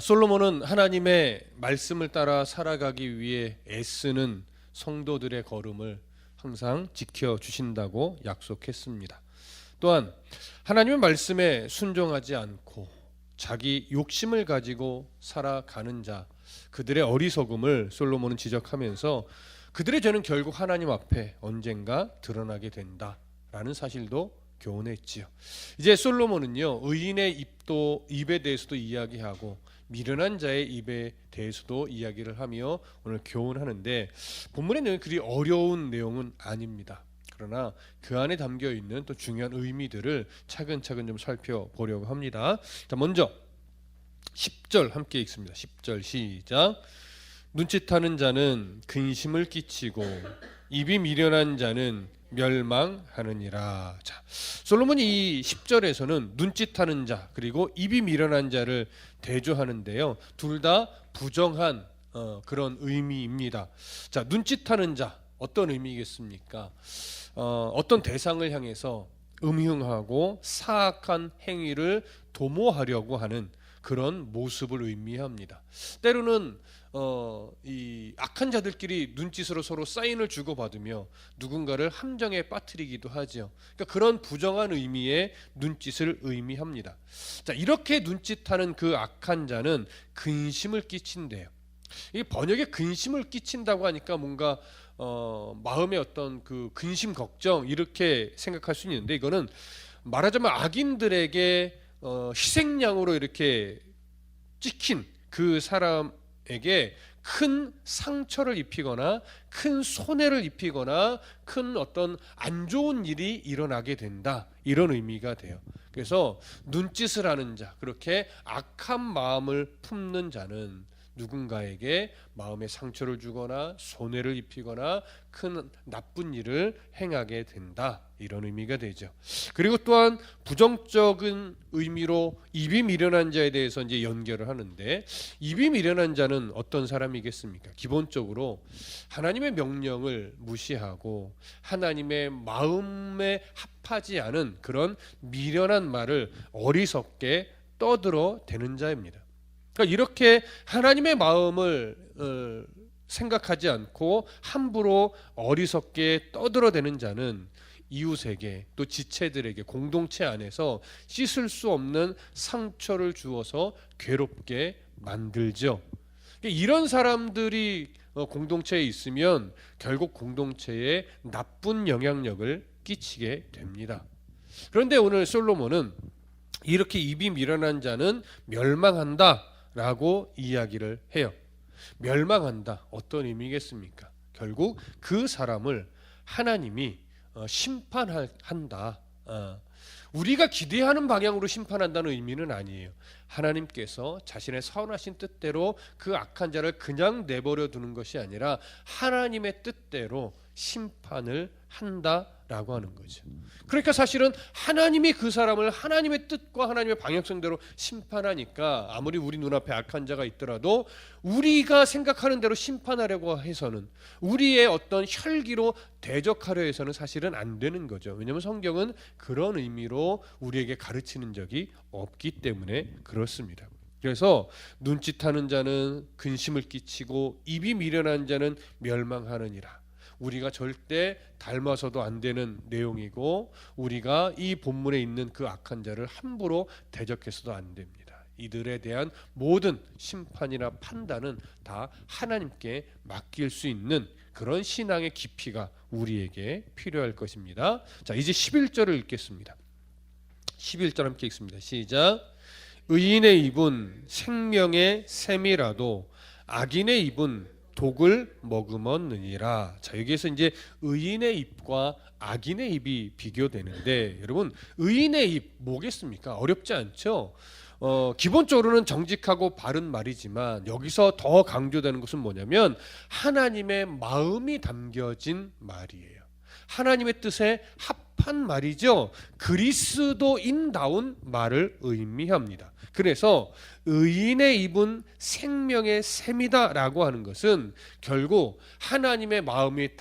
솔로몬은 하나님의 말씀을 따라 살아가기 위해 애쓰는 성도들의 걸음을 항상 지켜주신다고 약속했습니다. 또한 하나님의 말씀에 순종하지 않고 자기 욕심을 가지고 살아가는 자, 그들의 어리석음을 솔로몬은 지적하면서 그들의 죄는 결국 하나님 앞에 언젠가 드러나게 된다라는 사실도 교훈했지요. 이제 솔로몬은요, 의인의 입에 대해서도 이야기하고 미련한 자의 입에 대해서도 이야기를 하며 오늘 교훈하는데, 본문의 내용이 그리 어려운 내용은 아닙니다. 그러나 그 안에 담겨 있는 또 중요한 의미들을 차근차근 좀 살펴보려고 합니다. 자, 먼저 10절 함께 읽습니다. 10절 시작. 눈짓하는 자는 근심을 끼치고 입이 미련한 자는 멸망하느니라. 자, 솔로몬이 이 10절에서는 눈짓하는 자 그리고 입이 미련한 자를 대조하는데요, 둘 다 부정한 그런 의미입니다. 자, 눈짓하는 자, 어떤 의미겠습니까? 어떤 대상을 향해서 음흉하고 사악한 행위를 도모하려고 하는 그런 모습을 의미합니다. 때로는 이 악한 자들끼리 눈짓으로 서로 사인을 주고받으며 누군가를 함정에 빠뜨리기도 하죠. 그러니까 그런 부정한 의미의 눈짓을 의미합니다. 자, 이렇게 눈짓하는 그 악한 자는 근심을 끼친대요. 이 번역에 근심을 끼친다고 하니까 뭔가 마음의 어떤 그 근심 걱정 이렇게 생각할 수 있는데, 이거는 말하자면 악인들에게 희생양으로 이렇게 찍힌 그 사람에게 큰 상처를 입히거나 큰 손해를 입히거나 큰 어떤 안 좋은 일이 일어나게 된다, 이런 의미가 돼요. 그래서 눈짓을 하는 자, 그렇게 악한 마음을 품는 자는 누군가에게 마음에 상처를 주거나 손해를 입히거나 큰 나쁜 일을 행하게 된다, 이런 의미가 되죠. 그리고 또한 부정적인 의미로 입이 미련한 자에 대해서 이제 연결을 하는데, 입이 미련한 자는 어떤 사람이겠습니까? 기본적으로 하나님의 명령을 무시하고 하나님의 마음에 합하지 않은 그런 미련한 말을 어리석게 떠들어 대는 자입니다. 그러니까 이렇게 하나님의 마음을 생각하지 않고 함부로 어리석게 떠들어대는 자는 이웃에게 또 지체들에게 공동체 안에서 씻을 수 없는 상처를 주어서 괴롭게 만들죠. 이런 사람들이 공동체에 있으면 결국 공동체에 나쁜 영향력을 끼치게 됩니다. 그런데 오늘 솔로몬은 이렇게 입이 미련한 자는 멸망한다 라고 이야기를 해요. 멸망한다, 어떤 의미겠습니까? 결국 그 사람을 하나님이 심판한다. 우리가 기대하는 방향으로 심판한다는 의미는 아니에요. 하나님께서 자신의 선하신 뜻대로 그 악한 자를 그냥 내버려 두는 것이 아니라 하나님의 뜻대로 심판을 한다라고 하는 거죠. 그러니까 사실은 하나님이 그 사람을 하나님의 뜻과 하나님의 방향성대로 심판하니까 아무리 우리 눈앞에 악한 자가 있더라도 우리가 생각하는 대로 심판하려고 해서는, 우리의 어떤 혈기로 대적하려 해서는 사실은 안 되는 거죠. 왜냐하면 성경은 그런 의미로 우리에게 가르치는 적이 없기 때문에 그렇습니다. 그래서 눈짓하는 자는 근심을 끼치고 입이 미련한 자는 멸망하느니라. 우리가 절대 닮아서도 안 되는 내용이고, 우리가 이 본문에 있는 그 악한 자를 함부로 대적해서도 안 됩니다. 이들에 대한 모든 심판이나 판단은 다 하나님께 맡길 수 있는 그런 신앙의 깊이가 우리에게 필요할 것입니다. 자, 이제 11절을 읽겠습니다. 11절 함께 읽습니다. 시작. 의인의 입은 생명의 샘이라도 악인의 입은 독을 머금었느니라. 자, 여기에서 이제 의인의 입과 악인의 입이 비교되는데, 여러분, 의인의 입 뭐겠습니까? 어렵지 않죠? 기본적으로는 정직하고 바른 말이지만 여기서 더 강조되는 것은 뭐냐면 하나님의 마음이 담겨진 말이에요. 하나님의 뜻에 합한 말이죠. 그리스도인다운 말을 의미합니다. 그래서 의인의 입은 생명의 샘이다 라고 하는 것은 결국 하나님의 마음이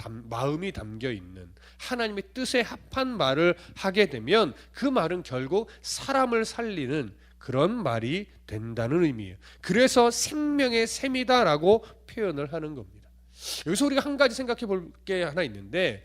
담겨 있는 하나님의 뜻에 합한 말을 하게 되면 그 말은 결국 사람을 살리는 그런 말이 된다는 의미예요. 그래서 생명의 샘이다라고 표현을 하는 겁니다. 여기서 우리가 한 가지 생각해 볼 게 하나 있는데,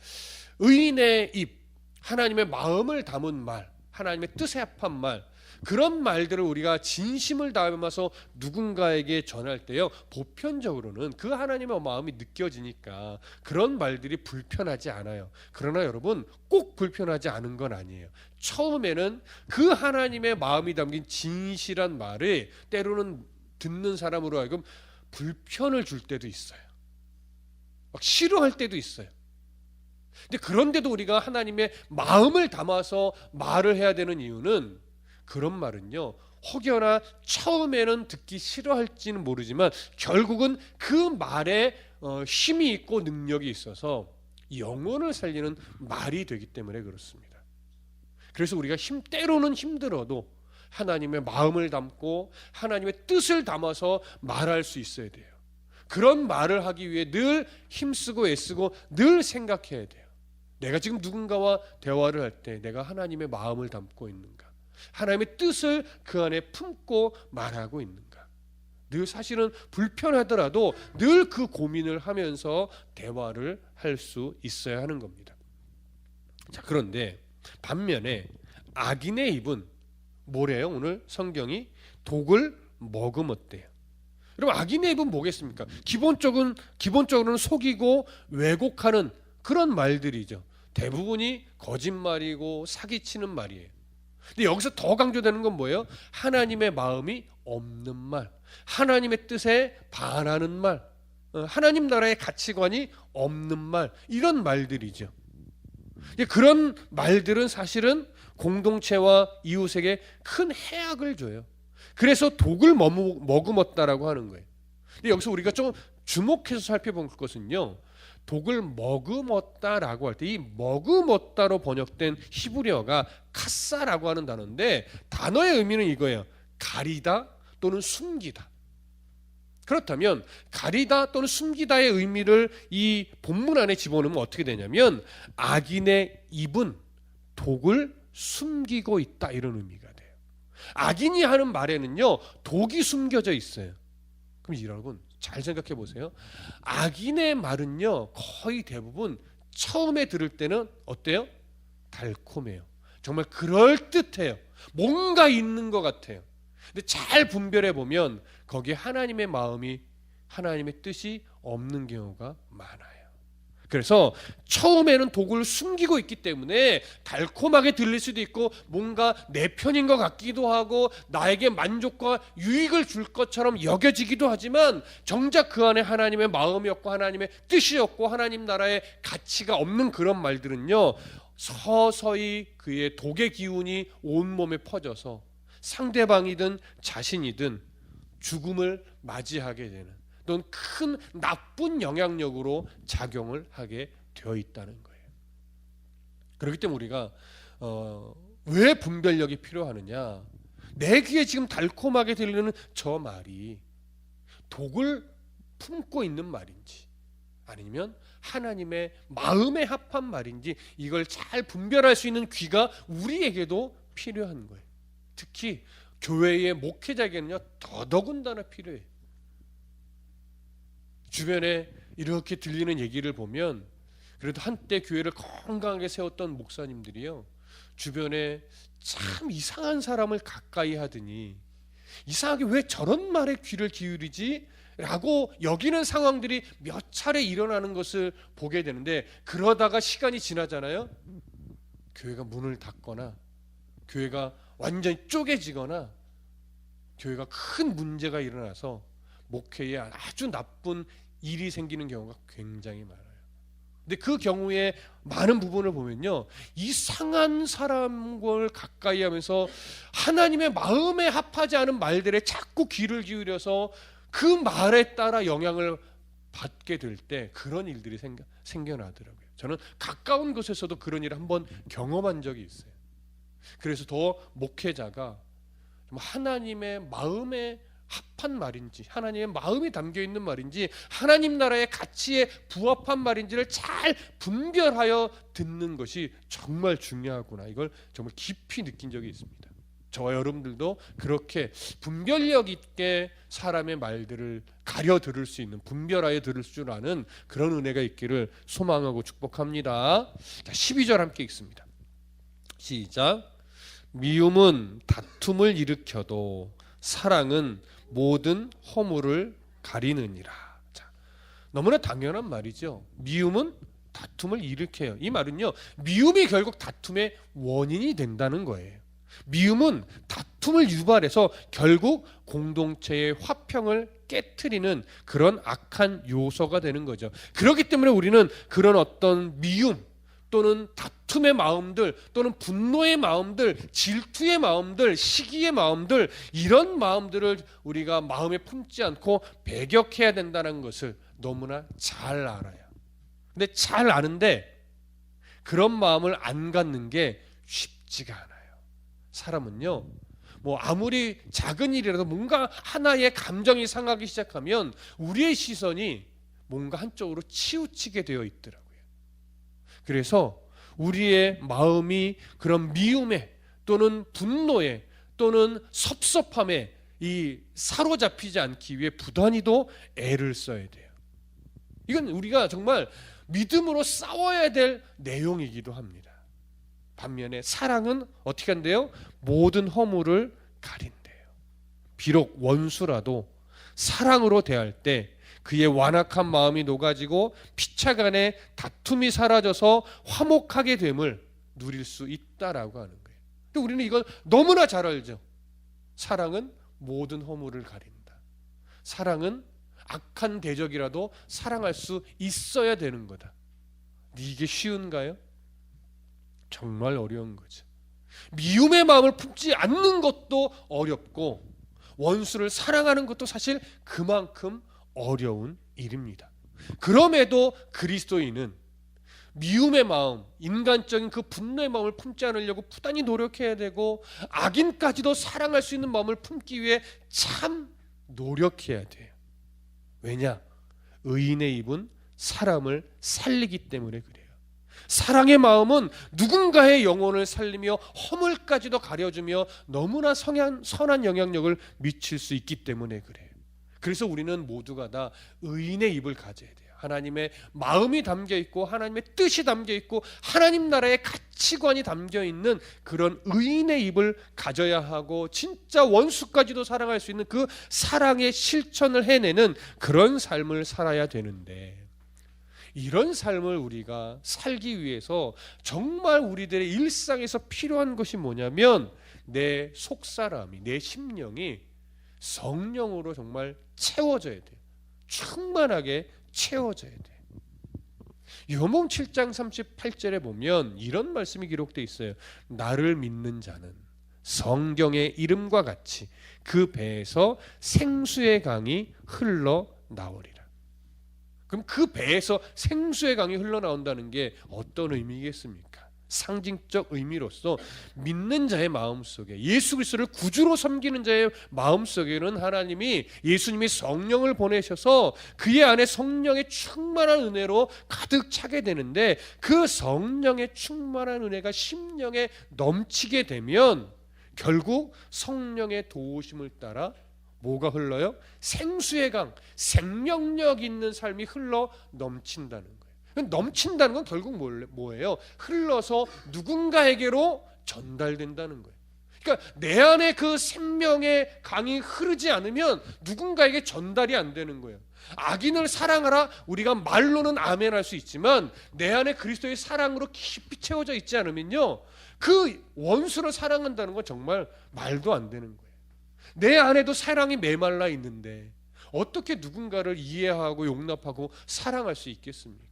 의인의 입, 하나님의 마음을 담은 말, 하나님의 뜻에 합한 말, 그런 말들을 우리가 진심을 담아서 누군가에게 전할 때요, 보편적으로는 그 하나님의 마음이 느껴지니까 그런 말들이 불편하지 않아요. 그러나 여러분, 꼭 불편하지 않은 건 아니에요. 처음에는 그 하나님의 마음이 담긴 진실한 말을 때로는 듣는 사람으로 하여금 불편을 줄 때도 있어요. 막 싫어할 때도 있어요. 근데 그런데도 우리가 하나님의 마음을 담아서 말을 해야 되는 이유는, 그런 말은요, 혹여나 처음에는 듣기 싫어할지는 모르지만 결국은 그 말에 힘이 있고 능력이 있어서 영혼을 살리는 말이 되기 때문에 그렇습니다. 그래서 우리가 때로는 힘들어도 하나님의 마음을 담고 하나님의 뜻을 담아서 말할 수 있어야 돼요. 그런 말을 하기 위해 늘 힘쓰고 애쓰고 늘 생각해야 돼요. 내가 지금 누군가와 대화를 할 때 내가 하나님의 마음을 담고 있는가, 하나님의 뜻을 그 안에 품고 말하고 있는가. 늘 사실은 불편하더라도 늘 그 고민을 하면서 대화를 할 수 있어야 하는 겁니다. 자, 그런데 반면에 악인의 입은 뭐래요? 오늘 성경이 독을 머금었대요. 여러분, 악인의 입은 뭐겠습니까? 기본적으로는 속이고 왜곡하는 그런 말들이죠. 대부분이 거짓말이고 사기치는 말이에요. 근데 여기서 더 강조되는 건 뭐예요? 하나님의 마음이 없는 말, 하나님의 뜻에 반하는 말, 하나님 나라의 가치관이 없는 말, 이런 말들이죠. 그런 말들은 사실은 공동체와 이웃에게 큰 해악을 줘요. 그래서 독을 머금었다라고 하는 거예요. 근데 여기서 우리가 좀 주목해서 살펴볼 것은요, 독을 머금었다라고 할 때 이 머금었다로 번역된 히브리어가 카사라고 하는 단어인데, 단어의 의미는 이거예요. 가리다 또는 숨기다. 그렇다면 가리다 또는 숨기다의 의미를 이 본문 안에 집어넣으면 어떻게 되냐면, 악인의 입은 독을 숨기고 있다, 이런 의미가 돼요. 악인이 하는 말에는요, 독이 숨겨져 있어요. 그럼 여러분 잘 생각해 보세요. 악인의 말은요, 거의 대부분 처음에 들을 때는 어때요? 달콤해요. 정말 그럴듯해요. 뭔가 있는 것 같아요. 근데 잘 분별해 보면 거기에 하나님의 마음이, 하나님의 뜻이 없는 경우가 많아요. 그래서 처음에는 독을 숨기고 있기 때문에 달콤하게 들릴 수도 있고 뭔가 내 편인 것 같기도 하고 나에게 만족과 유익을 줄 것처럼 여겨지기도 하지만, 정작 그 안에 하나님의 마음이 없고 하나님의 뜻이 없고 하나님 나라의 가치가 없는 그런 말들은요, 서서히 그의 독의 기운이 온몸에 퍼져서 상대방이든 자신이든 죽음을 맞이하게 되는, 또는 큰 나쁜 영향력으로 작용을 하게 되어 있다는 거예요. 그렇기 때문에 우리가 왜 분별력이 필요하느냐, 내 귀에 지금 달콤하게 들리는 저 말이 독을 품고 있는 말인지 아니면 하나님의 마음에 합한 말인지, 이걸 잘 분별할 수 있는 귀가 우리에게도 필요한 거예요. 특히 교회의 목회자에게는요, 더더군다나 필요해요. 주변에 이렇게 들리는 얘기를 보면, 그래도 한때 교회를 건강하게 세웠던 목사님들이요, 주변에 참 이상한 사람을 가까이 하더니 이상하게 왜 저런 말에 귀를 기울이지? 라고 여기는 상황들이 몇 차례 일어나는 것을 보게 되는데, 그러다가 시간이 지나잖아요. 교회가 문을 닫거나 교회가 완전히 쪼개지거나 교회가 큰 문제가 일어나서 목회에 아주 나쁜 일이 생기는 경우가 굉장히 많아요. 근데 그 경우에 많은 부분을 보면요, 이상한 사람을 가까이 하면서 하나님의 마음에 합하지 않은 말들에 자꾸 귀를 기울여서 그 말에 따라 영향을 받게 될 때 그런 일들이 생겨나더라고요. 저는 가까운 곳에서도 그런 일을 한번 경험한 적이 있어요. 그래서 더 목회자가 하나님의 마음에 합한 말인지, 하나님의 마음이 담겨있는 말인지, 하나님 나라의 가치에 부합한 말인지를 잘 분별하여 듣는 것이 정말 중요하구나, 이걸 정말 깊이 느낀 적이 있습니다. 저와 여러분들도 그렇게 분별력 있게 사람의 말들을 가려 들을 수 있는, 분별하여 들을 줄 아는 그런 은혜가 있기를 소망하고 축복합니다. 자, 12절 함께 읽습니다. 시작. 미움은 다툼을 일으켜도 사랑은 모든 허물을 가리느니라. 자, 너무나 당연한 말이죠. 미움은 다툼을 일으켜요. 이 말은요, 미움이 결국 다툼의 원인이 된다는 거예요. 미움은 다툼을 유발해서 결국 공동체의 화평을 깨트리는 그런 악한 요소가 되는 거죠. 그렇기 때문에 우리는 그런 어떤 미움 또는 다툼의 마음들 또는 분노의 마음들, 질투의 마음들, 시기의 마음들, 이런 마음들을 우리가 마음에 품지 않고 배격해야 된다는 것을 너무나 잘 알아요. 근데 잘 아는데 그런 마음을 안 갖는 게 쉽지가 않아요. 사람은요, 뭐 아무리 작은 일이라도 뭔가 하나의 감정이 상하기 시작하면 우리의 시선이 뭔가 한쪽으로 치우치게 되어 있더라고요. 그래서 우리의 마음이 그런 미움에 또는 분노에 또는 섭섭함에 이 사로잡히지 않기 위해 부단히도 애를 써야 돼요. 이건 우리가 정말 믿음으로 싸워야 될 내용이기도 합니다. 반면에 사랑은 어떻게 한대요? 모든 허물을 가린대요. 비록 원수라도 사랑으로 대할 때 그의 완악한 마음이 녹아지고 피차간의 다툼이 사라져서 화목하게 됨을 누릴 수 있다라고 하는 거예요. 근데 우리는 이걸 너무나 잘 알죠. 사랑은 모든 허물을 가린다. 사랑은 악한 대적이라도 사랑할 수 있어야 되는 거다. 근데 이게 쉬운가요? 정말 어려운 거죠. 미움의 마음을 품지 않는 것도 어렵고 원수를 사랑하는 것도 사실 그만큼 어려운 일입니다. 그럼에도 그리스도인은 미움의 마음, 인간적인 그 분노의 마음을 품지 않으려고 부단히 노력해야 되고 악인까지도 사랑할 수 있는 마음을 품기 위해 참 노력해야 돼요. 왜냐? 의인의 입은 사람을 살리기 때문에 그래요. 사랑의 마음은 누군가의 영혼을 살리며 허물까지도 가려주며 너무나 선한 영향력을 미칠 수 있기 때문에 그래요. 그래서 우리는 모두가 다 의인의 입을 가져야 돼요. 하나님의 마음이 담겨 있고 하나님의 뜻이 담겨 있고 하나님 나라의 가치관이 담겨 있는 그런 의인의 입을 가져야 하고 진짜 원수까지도 사랑할 수 있는 그 사랑의 실천을 해내는 그런 삶을 살아야 되는데, 이런 삶을 우리가 살기 위해서 정말 우리들의 일상에서 필요한 것이 뭐냐면 내 속사람이, 내 심령이 성령으로 정말 채워져야 돼요. 충만하게 채워져야 돼요. 요몽 7장 38절에 보면 이런 말씀이 기록되어 있어요. 나를 믿는 자는 성경의 이름과 같이 그 배에서 생수의 강이 흘러나오리라. 그럼 그 배에서 생수의 강이 흘러나온다는 게 어떤 의미겠습니까? 상징적 의미로서 믿는 자의 마음속에, 예수 그리스도를 구주로 섬기는 자의 마음속에는 하나님이, 예수님이 성령을 보내셔서 그의 안에 성령의 충만한 은혜로 가득 차게 되는데, 그 성령의 충만한 은혜가 심령에 넘치게 되면 결국 성령의 도우심을 따라 뭐가 흘러요? 생수의 강, 생명력 있는 삶이 흘러 넘친다는 거예요. 넘친다는 건 결국 뭐예요? 흘러서 누군가에게로 전달된다는 거예요. 그러니까 내 안에 그 생명의 강이 흐르지 않으면 누군가에게 전달이 안 되는 거예요. 악인을 사랑하라, 우리가 말로는 아멘 할 수 있지만 내 안에 그리스도의 사랑으로 깊이 채워져 있지 않으면요, 그 원수를 사랑한다는 건 정말 말도 안 되는 거예요. 내 안에도 사랑이 메말라 있는데 어떻게 누군가를 이해하고 용납하고 사랑할 수 있겠습니까?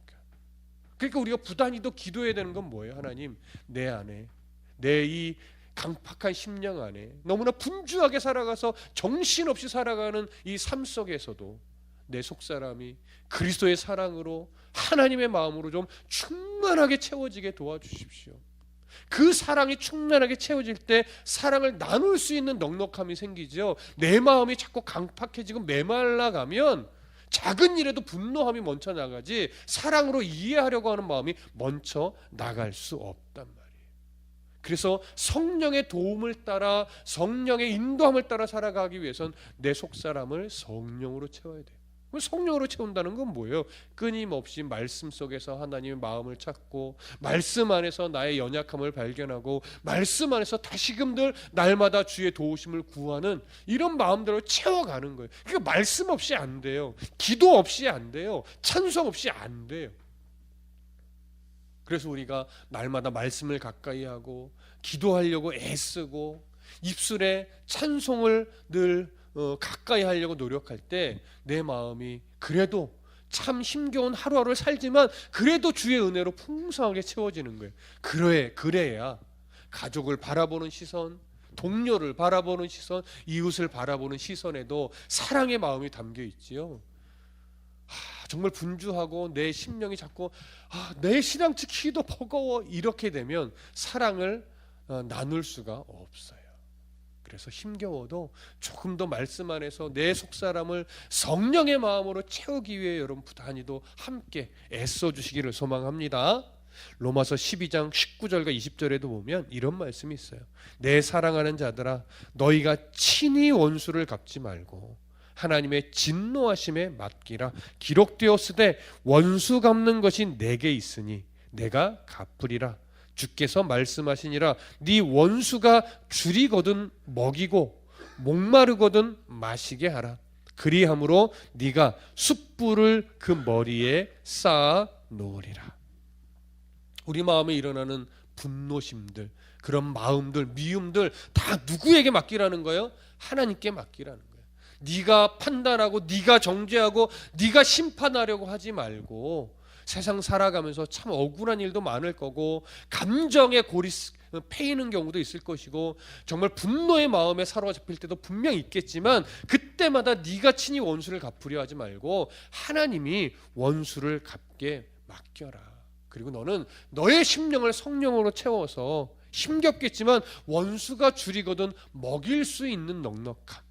그러니까 우리가 부단히도 기도해야 되는 건 뭐예요? 하나님, 내 안에, 내 이 강팍한 심령 안에 너무나 분주하게 살아가서 정신없이 살아가는 이 삶 속에서도 내 속사람이 그리스도의 사랑으로, 하나님의 마음으로 좀 충만하게 채워지게 도와주십시오. 그 사랑이 충만하게 채워질 때 사랑을 나눌 수 있는 넉넉함이 생기죠. 내 마음이 자꾸 강팍해지고 메말라가면 작은 일에도 분노함이 먼저 나가지 사랑으로 이해하려고 하는 마음이 먼저 나갈 수 없단 말이에요. 그래서 성령의 도움을 따라, 성령의 인도함을 따라 살아가기 위해선 내 속사람을 성령으로 채워야 돼요. 성령으로 채운다는 건 뭐예요? 끊임없이 말씀 속에서 하나님의 마음을 찾고, 말씀 안에서 나의 연약함을 발견하고, 말씀 안에서 다시금들 날마다 주의 도우심을 구하는 이런 마음대로 채워가는 거예요. 그러니까 말씀 없이 안 돼요. 기도 없이 안 돼요. 찬송 없이 안 돼요. 그래서 우리가 날마다 말씀을 가까이 하고 기도하려고 애쓰고 입술에 찬송을 늘 가까이 하려고 노력할 때 내 마음이 그래도 참 힘겨운 하루하루를 살지만 그래도 주의 은혜로 풍성하게 채워지는 거예요. 그래야 가족을 바라보는 시선, 동료를 바라보는 시선, 이웃을 바라보는 시선에도 사랑의 마음이 담겨 있지요. 정말 분주하고 내 심령이 자꾸 내 신앙 지키기도 버거워, 이렇게 되면 사랑을 나눌 수가 없어요. 그래서 힘겨워도 조금 더 말씀 안에서 내 속사람을 성령의 마음으로 채우기 위해 여러분 부단히도 함께 애써 주시기를 소망합니다. 로마서 12장 19절과 20절에도 보면 이런 말씀이 있어요. 내 사랑하는 자들아, 너희가 친히 원수를 갚지 말고 하나님의 진노하심에 맡기라. 기록되었으되 원수 갚는 것이 내게 있으니 내가 갚으리라. 주께서 말씀하시니라. 네 원수가 줄이거든 먹이고 목마르거든 마시게 하라. 그리함으로 네가 숯불을 그 머리에 쌓아 놓으리라. 우리 마음에 일어나는 분노심들, 그런 마음들, 미움들 다 누구에게 맡기라는 거예요? 하나님께 맡기라는 거예요. 네가 판단하고 네가 정죄하고 네가 심판하려고 하지 말고, 세상 살아가면서 참 억울한 일도 많을 거고 감정에 패이는 경우도 있을 것이고 정말 분노의 마음에 사로잡힐 때도 분명히 있겠지만, 그때마다 네가 친히 원수를 갚으려 하지 말고 하나님이 원수를 갚게 맡겨라. 그리고 너는 너의 심령을 성령으로 채워서 힘겹겠지만 원수가 줄이거든 먹일 수 있는 넉넉함,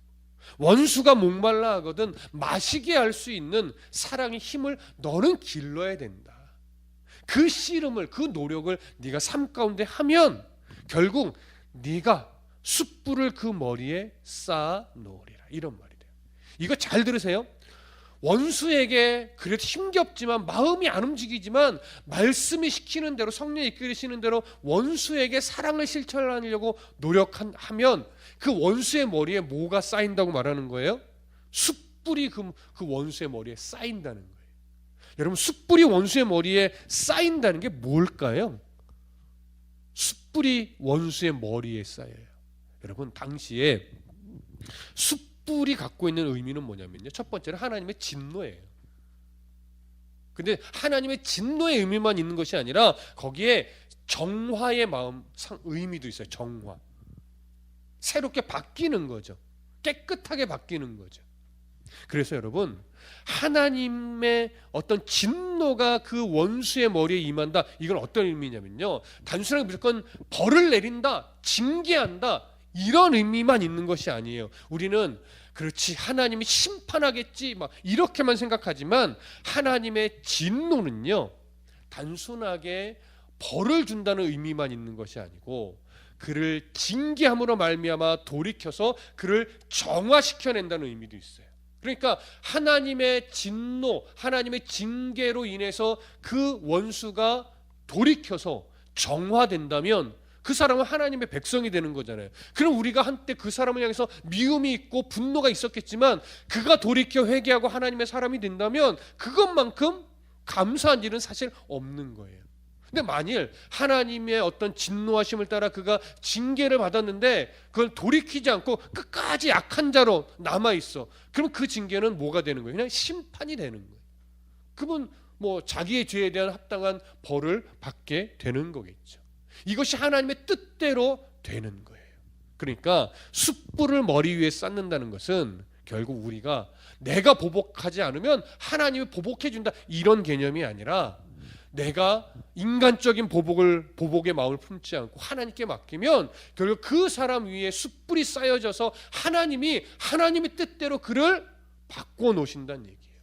원수가 목말라 하거든 마시게 할 수 있는 사랑의 힘을 너는 길러야 된다. 그 씨름을, 그 노력을 네가 삶 가운데 하면 결국 네가 숯불을 그 머리에 쌓아 놓으리라. 이런 말이 돼요. 이거 잘 들으세요. 원수에게 그래도 힘겹지만 마음이 안 움직이지만 말씀이 시키는 대로, 성령이 이끌으시는 대로 원수에게 사랑을 실천하려고 노력하면 그 원수의 머리에 뭐가 쌓인다고 말하는 거예요? 숯불이 그 원수의 머리에 쌓인다는 거예요. 여러분, 숯불이 원수의 머리에 쌓인다는 게 뭘까요? 숯불이 원수의 머리에 쌓여요. 여러분, 당시에 숯불이 갖고 있는 의미는 뭐냐면요, 첫 번째는 하나님의 진노예요. 근데 하나님의 진노의 의미만 있는 것이 아니라 거기에 정화의 마음, 의미도 있어요. 정화. 새롭게 바뀌는 거죠. 깨끗하게 바뀌는 거죠. 그래서 여러분, 하나님의 어떤 진노가 그 원수의 머리에 임한다, 이건 어떤 의미냐면요, 단순하게 무조건 벌을 내린다, 징계한다, 이런 의미만 있는 것이 아니에요. 우리는 그렇지, 하나님이 심판하겠지 막 이렇게만 생각하지만 하나님의 진노는요, 단순하게 벌을 준다는 의미만 있는 것이 아니고 그를 징계함으로 말미암아 돌이켜서 그를 정화시켜낸다는 의미도 있어요. 그러니까 하나님의 진노, 하나님의 징계로 인해서 그 원수가 돌이켜서 정화된다면 그 사람은 하나님의 백성이 되는 거잖아요. 그럼 우리가 한때 그 사람을 향해서 미움이 있고 분노가 있었겠지만 그가 돌이켜 회개하고 하나님의 사람이 된다면 그것만큼 감사한 일은 사실 없는 거예요. 근데 만일 하나님의 어떤 진노하심을 따라 그가 징계를 받았는데 그걸 돌이키지 않고 끝까지 약한 자로 남아있어, 그럼 그 징계는 뭐가 되는 거예요? 그냥 심판이 되는 거예요. 그분 자기의 죄에 대한 합당한 벌을 받게 되는 거겠죠. 이것이 하나님의 뜻대로 되는 거예요. 그러니까 숯불을 머리 위에 쌓는다는 것은 결국 우리가 내가 보복하지 않으면 하나님이 보복해 준다, 이런 개념이 아니라 내가 인간적인 보복의 마음을 품지 않고 하나님께 맡기면 결국 그 사람 위에 숯불이 쌓여져서 하나님이 뜻대로 그를 바꿔 놓으신다는 얘기예요.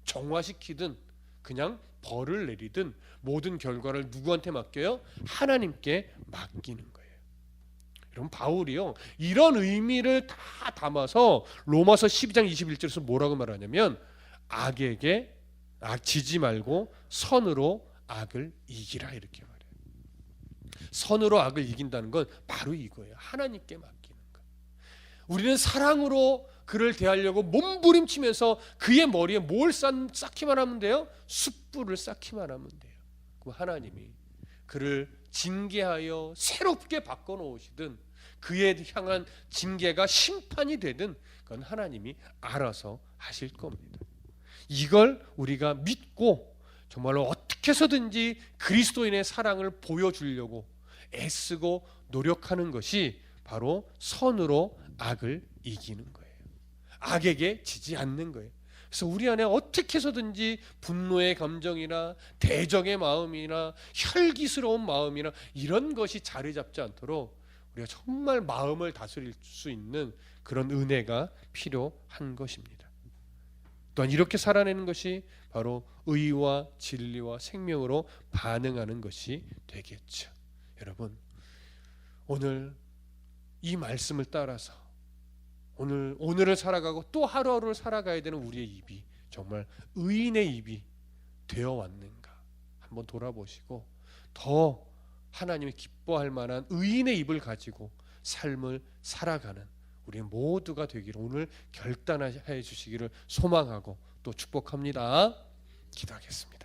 정화시키든 그냥 벌을 내리든 모든 결과를 누구한테 맡겨요? 하나님께 맡기는 거예요. 여러분 바울이요 이런 의미를 다 담아서 로마서 12장 21절에서 뭐라고 말하냐면 악에게 지지 말고 선으로 악을 이기라 이렇게 말해요. 선으로 악을 이긴다는 건 바로 이거예요. 하나님께 맡기는 것. 우리는 사랑으로 그를 대하려고 몸부림치면서 그의 머리에 뭘 쌓기만 하면 돼요? 숯불을 쌓기만 하면 돼요. 그럼 하나님이 그를 징계하여 새롭게 바꿔놓으시든 그에 향한 징계가 심판이 되든 그건 하나님이 알아서 하실 겁니다. 이걸 우리가 믿고 정말로 어떻게 해서든지 그리스도인의 사랑을 보여주려고 애쓰고 노력하는 것이 바로 선으로 악을 이기는 거예요. 악에게 지지 않는 거예요. 그래서 우리 안에 어떻게 해서든지 분노의 감정이나 대적의 마음이나 혈기스러운 마음이나 이런 것이 자리 잡지 않도록 우리가 정말 마음을 다스릴 수 있는 그런 은혜가 필요한 것입니다. 또한 이렇게 살아내는 것이 바로 의와 진리와 생명으로 반응하는 것이 되겠죠. 여러분, 오늘 이 말씀을 따라서 오늘을 살아가고 또 하루하루를 살아가야 되는 우리의 입이 정말 의인의 입이 되어 왔는가 한번 돌아보시고 더 하나님이 기뻐할 만한 의인의 입을 가지고 삶을 살아가는 우리 모두가 되기를 오늘 결단해 주시기를 소망하고 또 축복합니다. 기도하겠습니다.